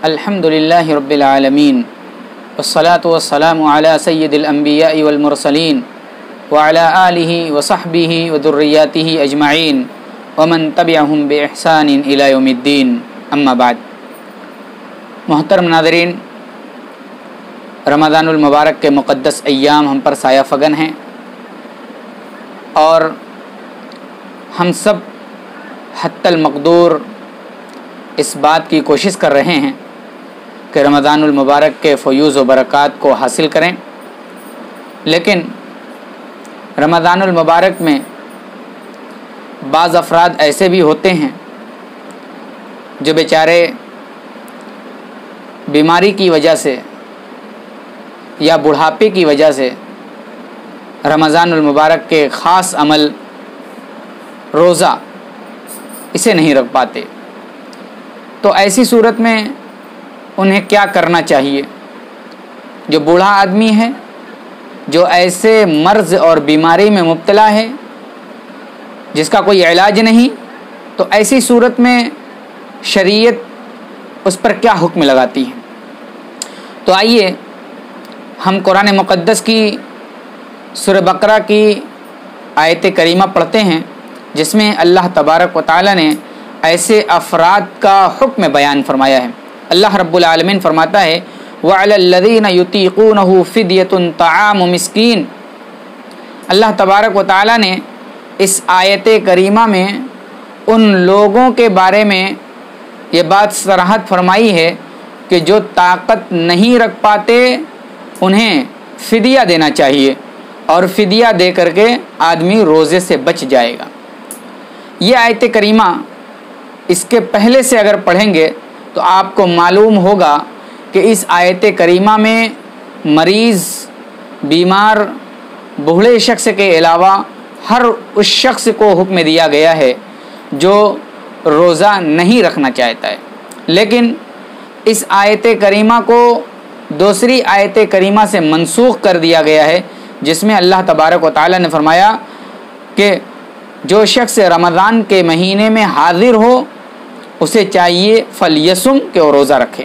الحمد للہ رب العالمین والصلاة والسلام علی سید الانبیاء والمرسلین وعلی آلہ وصحبہ وذریاتہ اجمعین ومن تبعہم بإحسان الی یوم الدین، اما بعد۔ محترم ناظرین، رمضان المبارک کے مقدس ایام ہم پر سایہ فگن ہیں اور ہم سب حتی المقدور اس بات کی کوشش کر رہے ہیں کہ رمضان المبارک کے فیوز و برکات کو حاصل کریں، لیکن رمضان المبارک میں بعض افراد ایسے بھی ہوتے ہیں جو بیچارے بیماری کی وجہ سے یا بڑھاپے کی وجہ سے رمضان المبارک کے خاص عمل روزہ اسے نہیں رکھ پاتے۔ تو ایسی صورت میں انہیں کیا کرنا چاہیے؟ جو بوڑھا آدمی ہے، جو ایسے مرض اور بیماری میں مبتلا ہے جس کا کوئی علاج نہیں، تو ایسی صورت میں شریعت اس پر کیا حکم لگاتی ہے؟ تو آئیے ہم قرآن مقدس کی سورہ بقرہ کی آیت کریمہ پڑھتے ہیں جس میں اللہ تبارک و تعالی نے ایسے افراد کا حکم بیان فرمایا ہے۔ اللہ رب العالمین فرماتا ہے وَعَلَى الَّذِينَ يُطِيقُونَهُ فِدْيَةٌ طَعَامُ مِسْكِينٍ۔ اللہ تبارک و تعالی نے اس آیت کریمہ میں ان لوگوں کے بارے میں یہ بات صراحت فرمائی ہے کہ جو طاقت نہیں رکھ پاتے انہیں فدیہ دینا چاہیے، اور فدیہ دے کر کے آدمی روزے سے بچ جائے گا۔ یہ آیت کریمہ اس کے پہلے سے اگر پڑھیں گے تو آپ کو معلوم ہوگا کہ اس آیت کریمہ میں مریض، بیمار، بوڑھے شخص کے علاوہ ہر اس شخص کو حکم دیا گیا ہے جو روزہ نہیں رکھنا چاہتا ہے، لیکن اس آیت کریمہ کو دوسری آیت کریمہ سے منسوخ کر دیا گیا ہے جس میں اللہ تبارک و تعالی نے فرمایا کہ جو شخص رمضان کے مہینے میں حاضر ہو اسے چاہیے فلیسم کہ وہ روزہ رکھے۔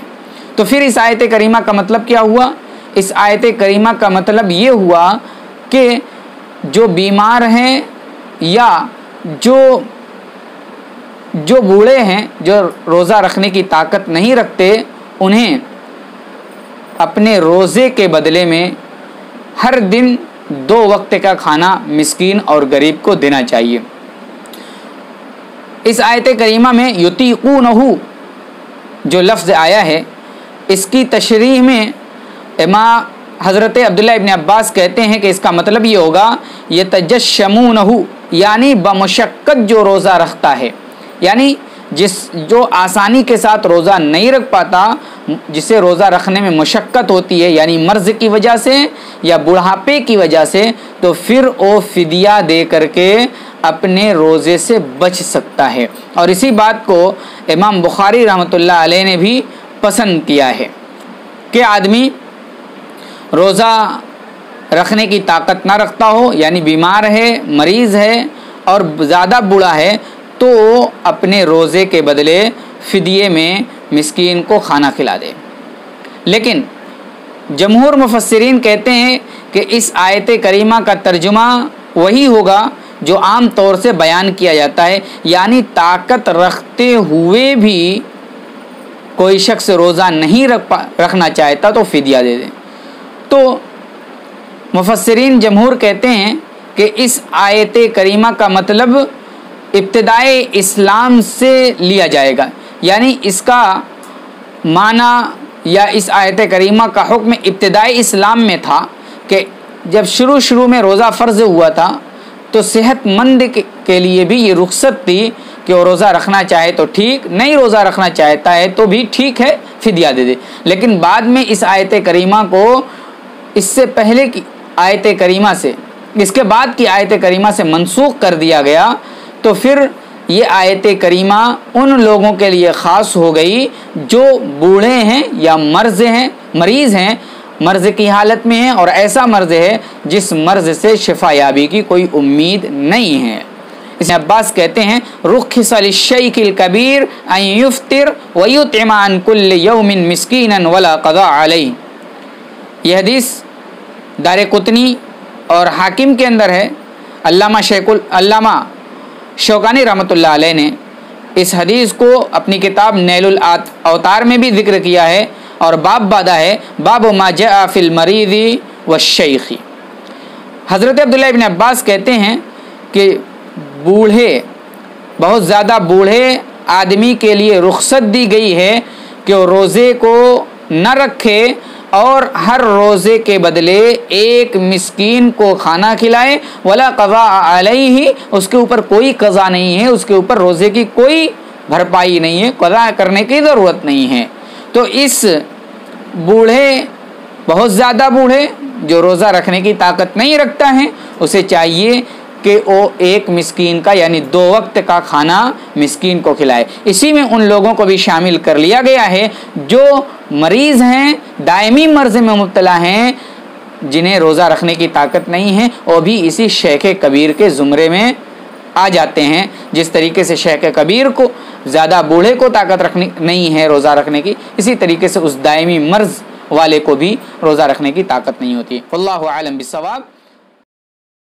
تو پھر اس آیت کریمہ کا مطلب کیا ہوا؟ اس آیت کریمہ کا مطلب یہ ہوا کہ جو بیمار ہیں یا جو بوڑھے ہیں، جو روزہ رکھنے کی طاقت نہیں رکھتے، انہیں اپنے روزے کے بدلے میں ہر دن 2 وقت کا کھانا مسکین اور غریب کو دینا چاہیے۔ اس آیت کریمہ میں یطیقونہ جو لفظ آیا ہے اس کی تشریح میں امام حضرت عبداللہ ابن عباس کہتے ہیں کہ اس کا مطلب یہ ہوگا یتجشمونہ، یعنی بمشقت جو روزہ رکھتا ہے، یعنی جو آسانی کے ساتھ روزہ نہیں رکھ پاتا، جسے روزہ رکھنے میں مشقت ہوتی ہے، یعنی مرض کی وجہ سے یا بڑھاپے کی وجہ سے، تو پھر وہ فدیہ دے کر کے اپنے روزے سے بچ سکتا ہے۔ اور اسی بات کو امام بخاری رحمۃ اللہ علیہ نے بھی پسند کیا ہے کہ آدمی روزہ رکھنے کی طاقت نہ رکھتا ہو، یعنی بیمار ہے، مریض ہے اور زیادہ بوڑھا ہے، تو اپنے روزے کے بدلے فدیے میں مسکین کو کھانا کھلا دے۔ لیکن جمہور مفسرین کہتے ہیں کہ اس آیت کریمہ کا ترجمہ وہی ہوگا جو عام طور سے بیان کیا جاتا ہے، یعنی طاقت رکھتے ہوئے بھی کوئی شخص روزہ نہیں رکھنا چاہتا تو فدیہ دے دے۔ تو مفسرین جمہور کہتے ہیں کہ اس آیت کریمہ کا مطلب ابتدائے اسلام سے لیا جائے گا، یعنی اس کا معنی یا اس آیت کریمہ کا حکم ابتدائی اسلام میں تھا کہ جب شروع میں روزہ فرض ہوا تھا تو صحت مند کے لیے بھی یہ رخصت تھی کہ وہ روزہ رکھنا چاہے تو ٹھیک، نہیں روزہ رکھنا چاہتا ہے تو بھی ٹھیک ہے، فدیہ دے دے۔ لیکن بعد میں اس آیت کریمہ کو اس سے پہلے کی آیت کریمہ سے، اس کے بعد کی آیت کریمہ سے منسوخ کر دیا گیا، تو پھر یہ آیت کریمہ ان لوگوں کے لیے خاص ہو گئی جو بوڑھے ہیں یا مریض ہیں، مرض کی حالت میں ہیں، اور ایسا مرض ہے جس مرض سے شفا یابی کی کوئی امید نہیں ہے۔ ابن عباس کہتے ہیں رخص للشیخ الکبیر ان یفطر ویطعم عن کل یوم مسکینا ولا قضاء علیہ. یہ حدیث دارقطنی اور حاکم کے اندر ہے. علامہ شوکانی رحمۃ اللہ علیہ نے اس حدیث کو اپنی کتاب نیل الاوتار میں بھی ذکر کیا ہے اور باب باندھا ہے باب ما جاء فی المریض والشیخ. حضرت عبداللہ ابن عباس کہتے ہیں کہ بہت زیادہ بوڑھے آدمی کے لیے رخصت دی گئی ہے کہ وہ روزے کو نہ رکھے اور ہر روزے کے بدلے ایک مسکین کو کھانا کھلائے. ولا قضاء علیہ، اس کے اوپر کوئی قضا نہیں ہے، اس کے اوپر روزے کی کوئی بھرپائی نہیں ہے، قضا کرنے کی ضرورت نہیں ہے. تو اس بہت زیادہ بوڑھے جو روزہ رکھنے کی طاقت نہیں رکھتا ہے، اسے چاہیے کہ وہ ایک مسکین کا یعنی 2 وقت کا کھانا مسکین کو کھلائے. اسی میں ان لوگوں کو بھی شامل کر لیا گیا ہے جو مریض ہیں، دائمی مرض میں مبتلا ہیں، جنہیں روزہ رکھنے کی طاقت نہیں ہے، وہ بھی اسی شیخ کبیر کے زمرے میں آ جاتے ہیں. جس طریقے سے شیخ کبیر کو زیادہ بوڑھے کو طاقت رکھنی نہیں ہے روزہ رکھنے کی، اسی طریقے سے اس دائمی مرض والے کو بھی روزہ رکھنے کی طاقت نہیں ہوتی. واللہ اعلم بالصواب.